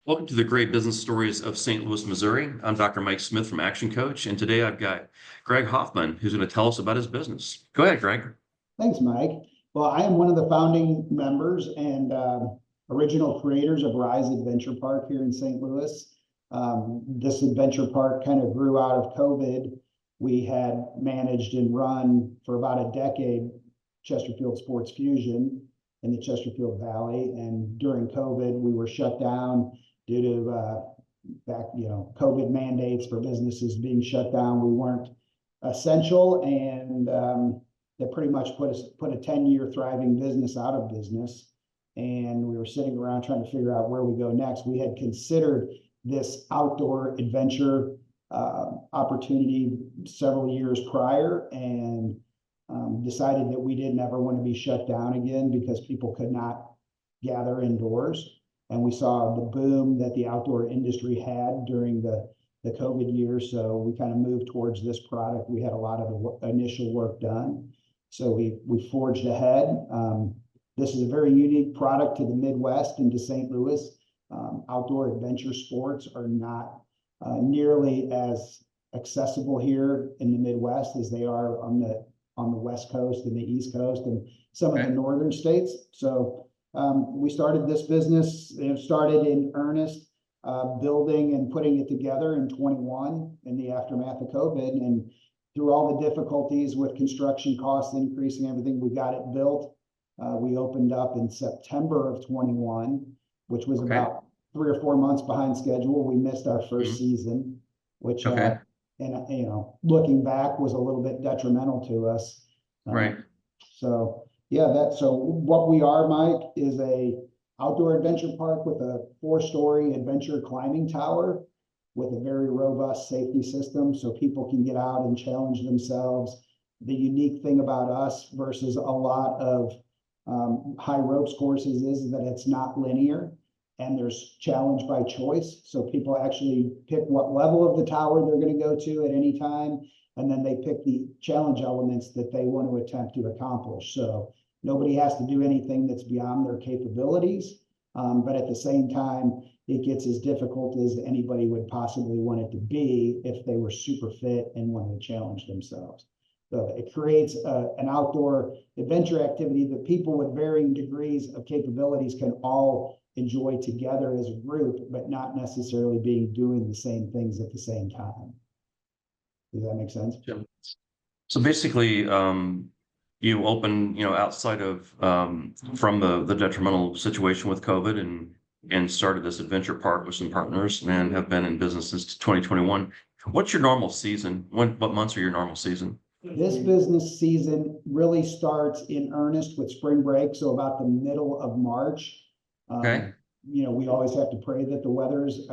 Welcome to the Great Business Stories of St. Louis, Missouri. I'm Dr. Mike Smith from Action Coach, and today I've got Greg Hoffman, who's going to tell us about his business. Go ahead, Greg. Thanks, Mike. Well, I am one of the founding members and original creators of Rise Adventure Park here in St. Louis. This adventure park kind of grew out of COVID. We had managed and run for about a decade Chesterfield Sports Fusion in the Chesterfield Valley, and during COVID, we were shut down due to COVID mandates for businesses being shut down. We weren't essential, and that pretty much put a 10-year thriving business out of business. And we were sitting around trying to figure out where we go next. We had considered this outdoor adventure opportunity several years prior, and decided that we didn't ever want to be shut down again because people could not gather indoors. And we saw the boom that the outdoor industry had during the COVID years. So we kind of moved towards this product. We had a lot of the initial work done. So we forged ahead. This is a very unique product to the Midwest and to St. Louis. Outdoor adventure sports are not nearly as accessible here in the Midwest as they are on the West Coast and the East Coast and some of the northern states. So we started this business, started in earnest, building and putting it together in 21 in the aftermath of COVID. And through all the difficulties with construction costs increasing, everything, we got it built. We opened up in September of 21, which was about 3 or 4 months behind schedule. We missed our first season, which looking back was a little bit detrimental to us. Right. So what we are, Mike, is a outdoor adventure park with a 4-story adventure climbing tower with a very robust safety system so people can get out and challenge themselves. The unique thing about us versus a lot of high ropes courses is that it's not linear and there's challenge by choice. So people actually pick what level of the tower they're going to go to at any time, and then they pick the challenge elements that they want to attempt to accomplish. So nobody has to do anything that's beyond their capabilities, but at the same time, it gets as difficult as anybody would possibly want it to be if they were super fit and wanted to challenge themselves. So it creates an outdoor adventure activity that people with varying degrees of capabilities can all enjoy together as a group, but not necessarily doing the same things at the same time. Does that make sense? Yeah. So basically, you open, outside of from the detrimental situation with COVID and started this adventure park with some partners and have been in business since 2021. What's your normal season? What months are your normal season? This business season really starts in earnest with spring break, so about the middle of March. We always have to pray that the weather's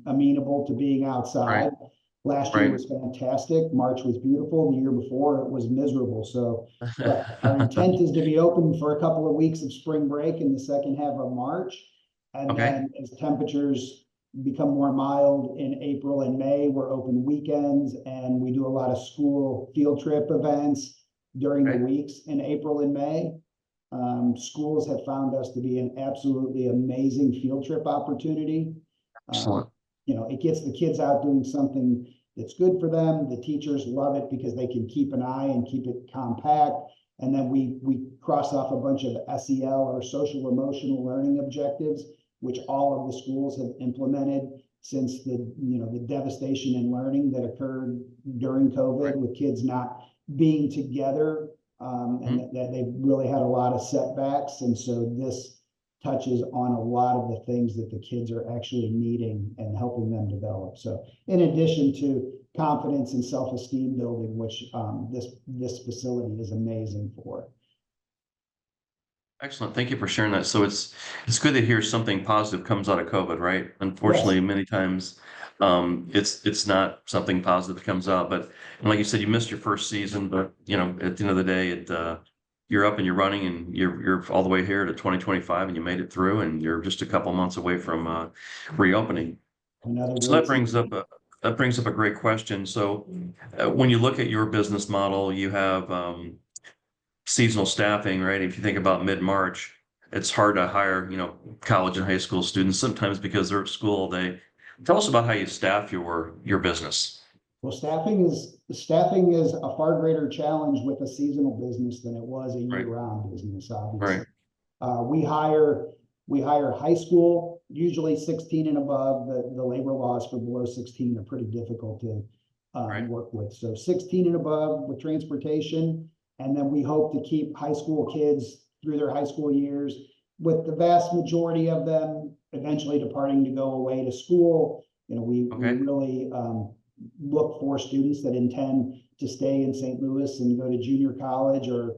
amenable to being outside. Right. Last year was fantastic. March was beautiful. The year before it was miserable. So our intent is to be open for a couple of weeks of spring break in the second half of March. And then as temperatures become more mild in April and May, we're open weekends, and we do a lot of school field trip events during the weeks in April and May. Schools have found us to be an absolutely amazing field trip opportunity. Excellent. It gets the kids out doing something that's good for them. The teachers love it because they can keep an eye and keep it compact. And then we cross off a bunch of SEL or social emotional learning objectives, which all of the schools have implemented since the devastation in learning that occurred during COVID with kids not being together. And that they've really had a lot of setbacks. And so this touches on a lot of the things that the kids are actually needing and helping them develop. So in addition to confidence and self-esteem building, which this facility is amazing for. Excellent. Thank you for sharing that. So it's good to hear something positive comes out of COVID, right? Unfortunately, many times it's not something positive that comes out. But like you said, you missed your first season, but at the end of the day, you're up and you're running, and you're all the way here to 2025, and you made it through, and you're just a couple months away from reopening. So that brings up a great question. So when you look at your business model, you have seasonal staffing, right? If you think about mid-March, it's hard to hire, college and high school students sometimes because they're at school all day. Tell us about how you staff your business. Well, staffing is a far greater challenge with a seasonal business than it was a Right, year-round business, obviously. right, Uh, we hire we hire high school, usually 16 and above. The labor laws for below 16 are pretty difficult to right. work with. So 16 and above with transportation, and then we hope to keep high school kids through their high school years, with the vast majority of them eventually departing to go away to school. We Okay. really look for students that intend to stay in St. Louis and go to junior college or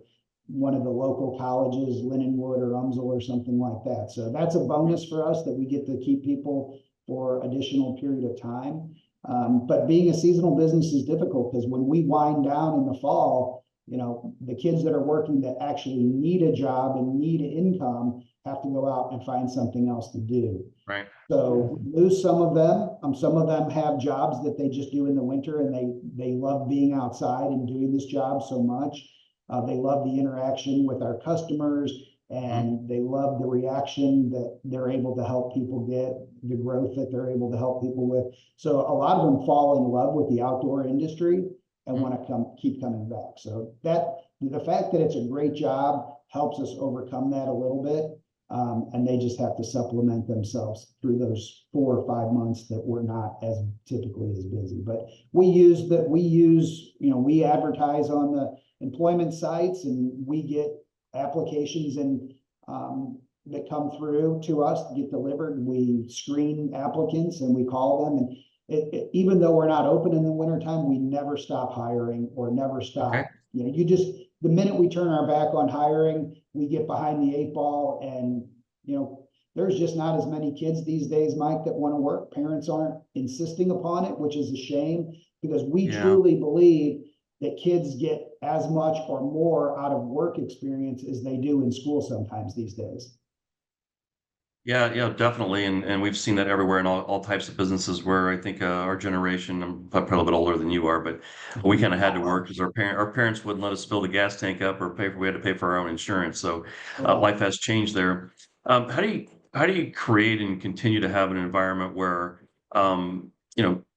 one of the local colleges, Lindenwood or Umsel or something like that. So that's a bonus for us that we get to keep people for additional period of time. But being a seasonal business is difficult because when we wind down in the fall, the kids that are working that actually need a job and need income have to go out and find something else to do. Right. So we lose some of them. Some of them have jobs that they just do in the winter, and they love being outside and doing this job so much. They love the interaction with our customers, and they love the reaction that they're able to help people get, the growth that they're able to help people with. So a lot of them fall in love with the outdoor industry and want to keep coming back. So that the fact that it's a great job helps us overcome that a little bit. And they just have to supplement themselves through those 4 or 5 months that we're not as typically as busy. But we advertise on the employment sites, and we get applications and that come through to us to get delivered. We screen applicants and we call them, and even though we're not open in the wintertime, we never stop hiring or never stop. Okay. The minute we turn our back on hiring, we get behind the 8 ball, and there's just not as many kids these days, Mike, that want to work. Parents aren't insisting upon it, which is a shame, because we Yeah. truly believe that kids get as much or more out of work experience as they do in school sometimes these days. Yeah, yeah, definitely. And we've seen that everywhere in all types of businesses where I think our generation, I'm probably a little bit older than you are, but we kind of had to work because our parents wouldn't let us fill the gas tank up or we had to pay for our own insurance. So life has changed there. How do you create and continue to have an environment where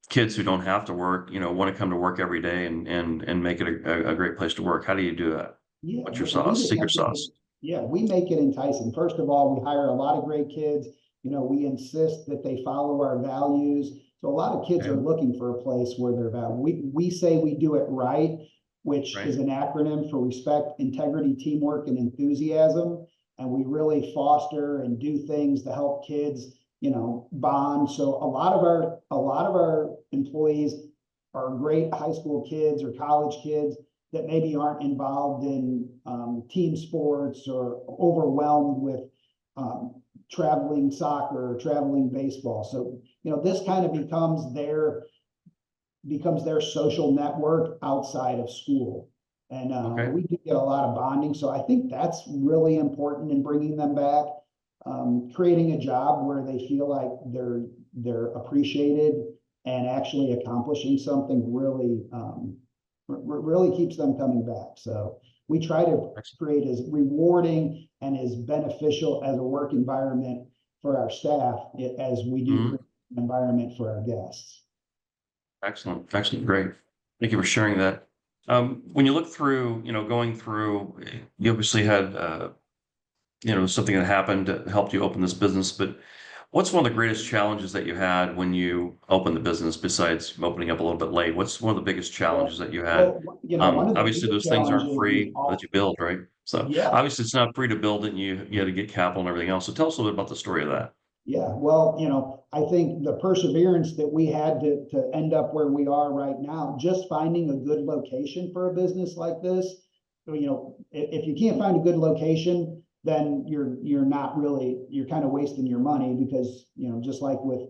kids who don't have to work, want to come to work every day and make it a great place to work? How do you do that? Yeah, What's your we sauce, just secret have to, sauce? yeah, we make it enticing. First of all, we hire a lot of great kids. We insist that they follow our values. So a lot of kids are Okay. looking for a place where they're valued. We say we do it right, which Right. is an acronym for respect, integrity, teamwork, and enthusiasm. And we really foster and do things to help kids, bond. So a lot of our employees are great high school kids or college kids that maybe aren't involved in team sports or overwhelmed with traveling soccer or traveling baseball. So, this kind of becomes their social network outside of school. And Okay. we do get a lot of bonding. So I think that's really important in bringing them back, creating a job where they feel like they're appreciated and actually accomplishing something really keeps them coming back. So we try to create as rewarding and as beneficial as a work environment for our staff as we do Mhm. create an environment for our guests. Excellent. Excellent. Great. Thank you for sharing that. When you look through, going through, you obviously had, something that happened that helped you open this business, but what's one of the greatest challenges that you had when you opened the business besides opening up a little bit late? What's one of the biggest Well, challenges that you had? one of the Obviously biggest those things aren't challenges is free that you build, right? So yeah, obviously it's not free to build it and you had to get capital and everything else. So tell us a little bit about the story of that. yeah. Well, I think the perseverance that we had to end up where we are right now, just finding a good location for a business like this, if you can't find a good location, then you're kind of wasting your money because, just like with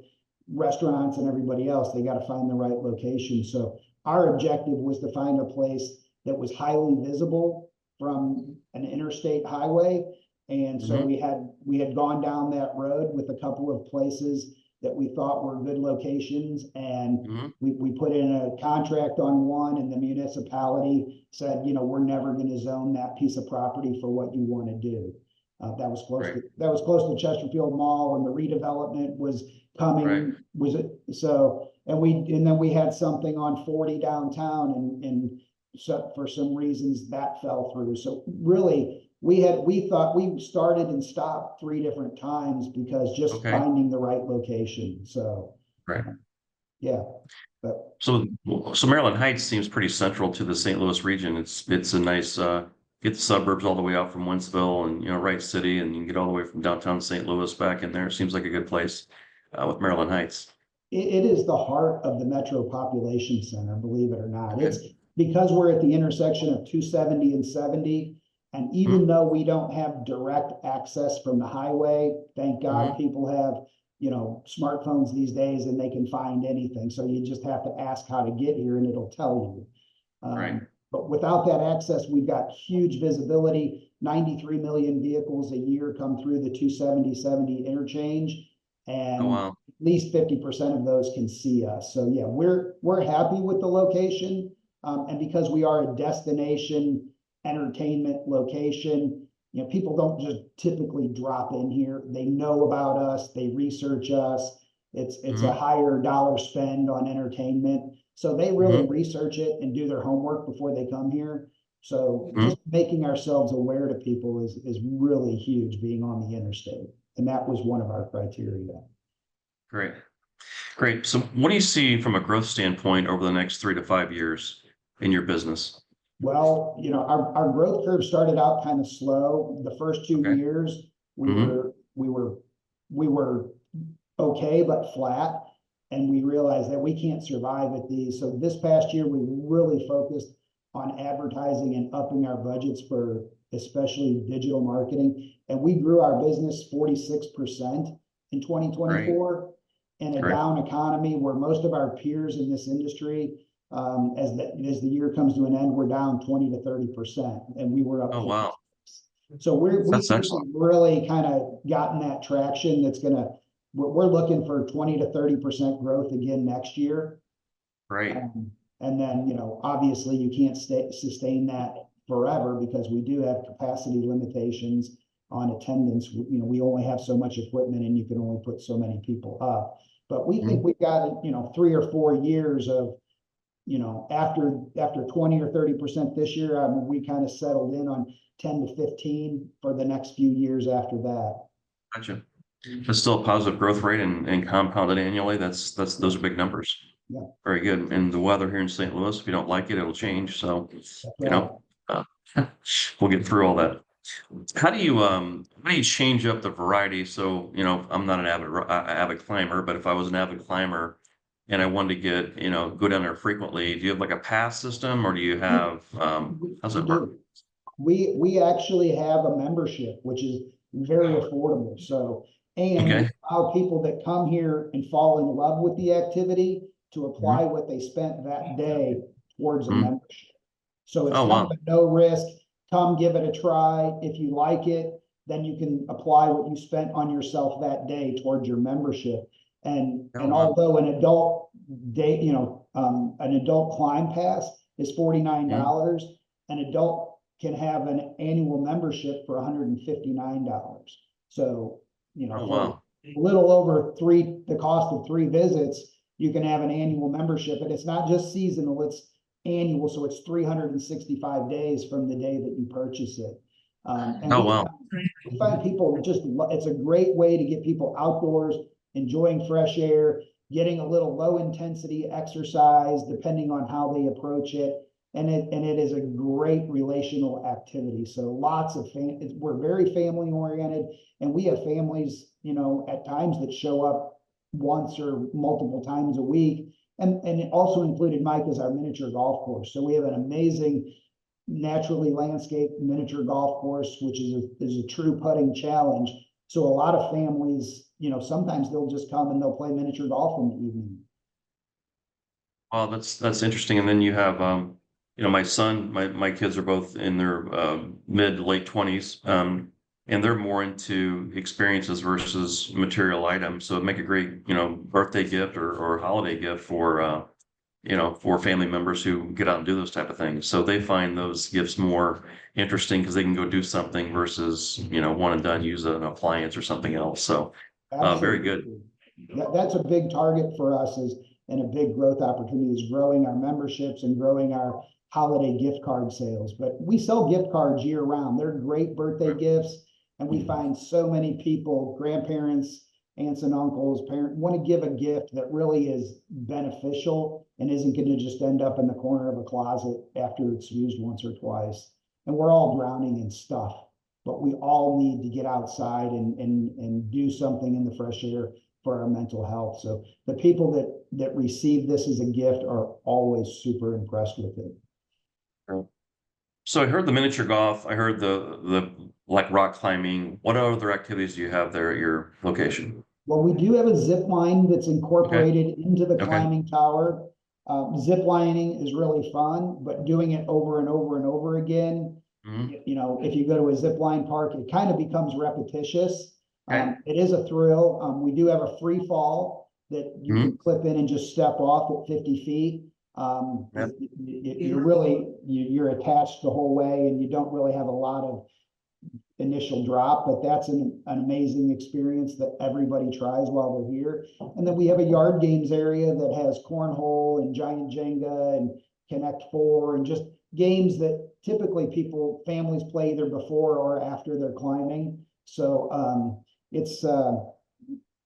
restaurants and everybody else, they got to find the right location. So our objective was to find a place that was highly visible from an interstate highway. And so Hmm. we had gone down that road with a couple of places that we thought were good locations, and Hmm. we put in a contract on one, and the municipality said, we're never going to zone that piece of property for what you want to do. That was close Right. to Chesterfield Mall, and the redevelopment was Right. coming. Was it so? And then we had something on 40 downtown, and so for some reasons that fell through. So really, we thought we started and stopped 3 different times because just Okay. finding the right location. So Right. yeah, but So, so Maryland Heights seems pretty central to the St. Louis region. It's a nice get the suburbs all the way out from Wentzville and Wright City, and you can get all the way from downtown St. Louis back in there. Seems like a good place with Maryland Heights. it is the heart of the metro population center, believe it or not. Okay. It's because we're at the intersection of 270 and 70. And even Hmm. though we don't have direct access from the highway, thank God Hmm. people have, smartphones these days and they can find anything. So you just have to ask how to get here and it'll tell you. Right. But without that access, we've got huge visibility. 93 million vehicles a year come through the 270/70 interchange, Oh and wow. at least 50% of those can see us. So yeah, we're happy with the location, and because we are a destination entertainment location, people don't just typically drop in here. They know about us, they research us. It's a Hmm. higher dollar spend on entertainment. So they really Hmm. research it and do their homework before they come here. So Hmm. just making ourselves aware to people is really huge, being on the interstate. And that was one of our criteria. Great. Great. So what do you see from a growth standpoint over the next 3 to 5 years in your business? Well, our growth curve started out kind of slow. The first two Okay. years, we Hmm. were we were we were okay but flat, and we realized that we can't survive at these. So this past year, we really focused on advertising and upping our budgets for especially digital marketing, and we grew our business 46% in Great. 2024 in a Great. down economy where most of our peers in this industry, as the year comes to an end, we're down 20 to 30%, and we were up Oh 40. wow. So we That's think excellent. we've really kind of gotten that traction that's gonna, we're looking for 20 to 30% growth again next year. Great. Um, and then, obviously you can't sustain that forever because we do have capacity limitations on attendance. We only have so much equipment and you can only put so many people up. But we think Mhm. we've got, 3 or 4 years of, after 20 or 30% this year, we kind of settled in on 10 to 15 for the next few years after that. Gotcha. That's still a positive growth rate and compounded annually. Those are big numbers. Yeah, Very good. And the weather here in St. Louis, if you don't like it, it'll change. So, that's you right. know, uh, we'll get through all that. How do you change up the variety? So, I'm not an avid climber, but if I was an avid climber and I wanted to go down there frequently, do you have like a pass system or do you We, have, how's we that work? do. We actually have a membership, which is very affordable. So, and we Okay. allow people that come here and fall in love with the activity to apply Mhm. what they spent that day towards a Mhm. membership. So it's Oh, kind of wow. a no risk. Come give it a try. If you like it, then you can apply what you spent on yourself that day towards your membership. And Oh, and wow. although an adult climb pass is Mhm. $49, an adult can have an annual membership for $159. So, Oh, for wow. a little over the cost of 3 visits, you can have an annual membership, and it's not just seasonal, it's annual, so it's 365 days from the day that you purchase it. And Oh, we wow. we find people it's a great way to get people outdoors, enjoying fresh air, getting a little low intensity exercise, depending on how they approach it. And it is a great relational activity. So we're very family oriented, and we have families, at times that show up once or multiple times a week. And it also included Mike as our miniature golf course. So we have an amazing naturally landscaped miniature golf course, which is a true putting challenge. So a lot of families, sometimes they'll just come and they'll play miniature golf in the evening. Well, that's interesting. And then you have, my kids are both in their mid to late 20s, and they're more into experiences versus material items. So it'd make a great, birthday gift or holiday gift for for family members who get out and do those type of things. So they find those gifts more interesting because they can go do something versus, one and done, use an appliance or something else. So very good. Absolutely. That's a big target for us and a big growth opportunity is growing our memberships and growing our holiday gift card sales. But we sell gift cards year round. They're great birthday gifts. And we find so many people, grandparents, aunts and uncles, parents, want to give a gift that really is beneficial and isn't going to just end up in the corner of a closet after it's used once or twice. And we're all drowning in stuff, but we all need to get outside and do something in the fresh air for our mental health. So the people that receive this as a gift are always super impressed with it. So I heard the miniature golf. I heard the like rock climbing. What other activities do you have there at your location? Well, we do have a zip line that's Okay. incorporated into the Okay. climbing tower. Zip lining is really fun, but doing it over and over and over again, Mhm. if you go to a zip line park, it kind of becomes repetitious. Okay. It is a thrill. We do have a free fall that you can clip in and just step off at 50 feet. Yep. You're attached the whole way and you don't really have a lot of initial drop, but that's an amazing experience that everybody tries while they're here. And then we have a yard games area that has cornhole and giant Jenga and Connect Four and just games that typically families play either before or after they're climbing. So it's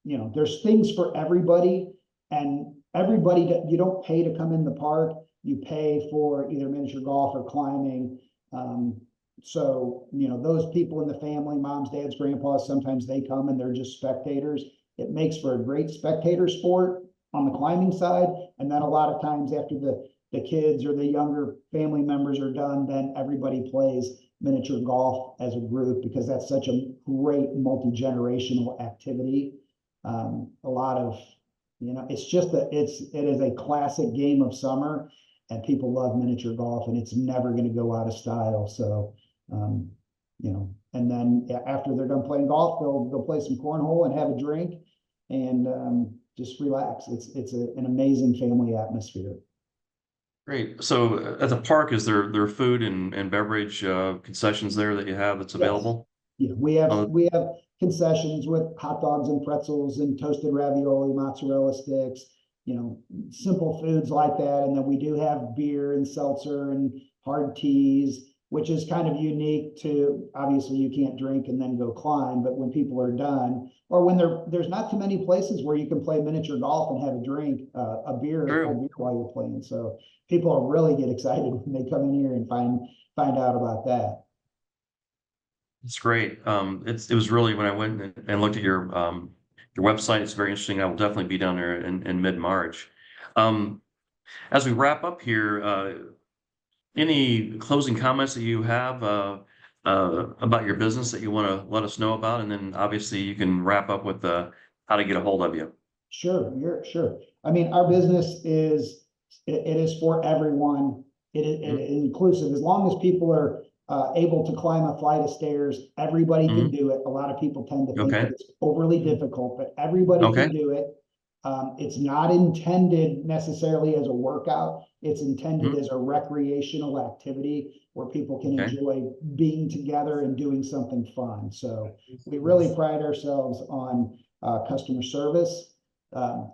there's things for everybody, and everybody that you don't pay to come in the park, you pay for either miniature golf or climbing. So, those people in the family, moms, dads, grandpas, sometimes they come and they're just spectators. It makes for a great spectator sport on the climbing side. And then a lot of times after the kids or the younger family members are done, then everybody plays miniature golf as a group because that's such a great multi-generational activity. A lot of, it's just it is a classic game of summer and people love miniature golf and it's never going to go out of style. So, and then after they're done playing golf, they'll play some cornhole and have a drink and just relax. It's an amazing family atmosphere. Great. So at the park, is there food and beverage concessions there that you have that's Yes. available? Yeah, we have concessions with hot dogs and pretzels and toasted ravioli, mozzarella sticks, simple foods like that. And then we do have beer and seltzer and hard teas, which is kind of unique to, obviously you can't drink and then go climb, but when people are done, or when there's not too many places where you can play miniature golf and have a drink, a beer while you're playing. So people really get excited when they come in here and find out about that. It's great. It was really when I went and looked at your website, it's very interesting. I will definitely be down there in mid-March. Um, as we wrap up here, any closing comments that you have about your business that you want to let us know about? And then obviously you can wrap up with how to get a hold of you. Sure. I mean, our business is for everyone. It is inclusive. As long as people are able to climb a flight of stairs, everybody can do it. A lot of people tend to think that it's overly difficult, but everybody can do it. It's not intended necessarily as a workout. It's intended as a recreational activity where people can enjoy being together and doing something fun. So we really pride ourselves on customer service.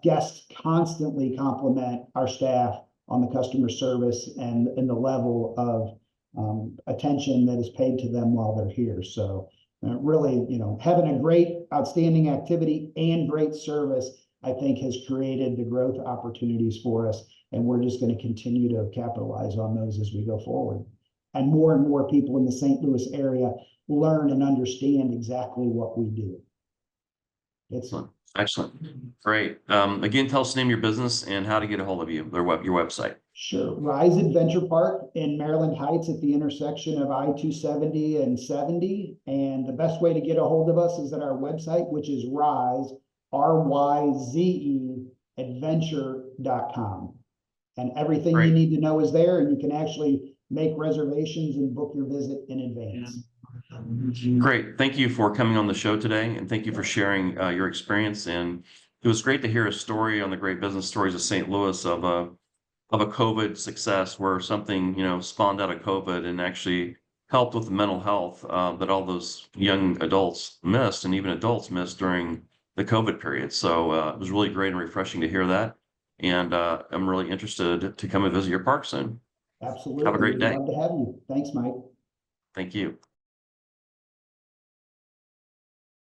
Guests constantly compliment our staff on the customer service and the level of attention that is paid to them while they're here. So really, having a great, outstanding activity and great service, I think has created the growth opportunities for us. And we're just going to continue to capitalize on those as we go forward. And more people in the St. Louis area learn and understand exactly what we do. Excellent. Great. Again, tell us the name of your business and how to get a hold of you, your website. Sure. Rise Adventure Park in Maryland Heights at the intersection of I-270 and 70. And the best way to get a hold of us is at our website, which is Rise, RYZE, adventure.com. And everything you need to know is there, and you can actually make reservations and book your visit in advance. Great. Thank you for coming on the show today, and thank you for sharing your experience. And it was great to hear a story on the great business stories of St. Louis of a COVID success where something, spawned out of COVID and actually helped with the mental health that all those young adults missed and even adults missed during the COVID period. So it was really great and refreshing to hear that. And I'm really interested to come and visit your park soon. Have a Absolutely. great We'd day. love to have you. Thanks, Mike. Thank you.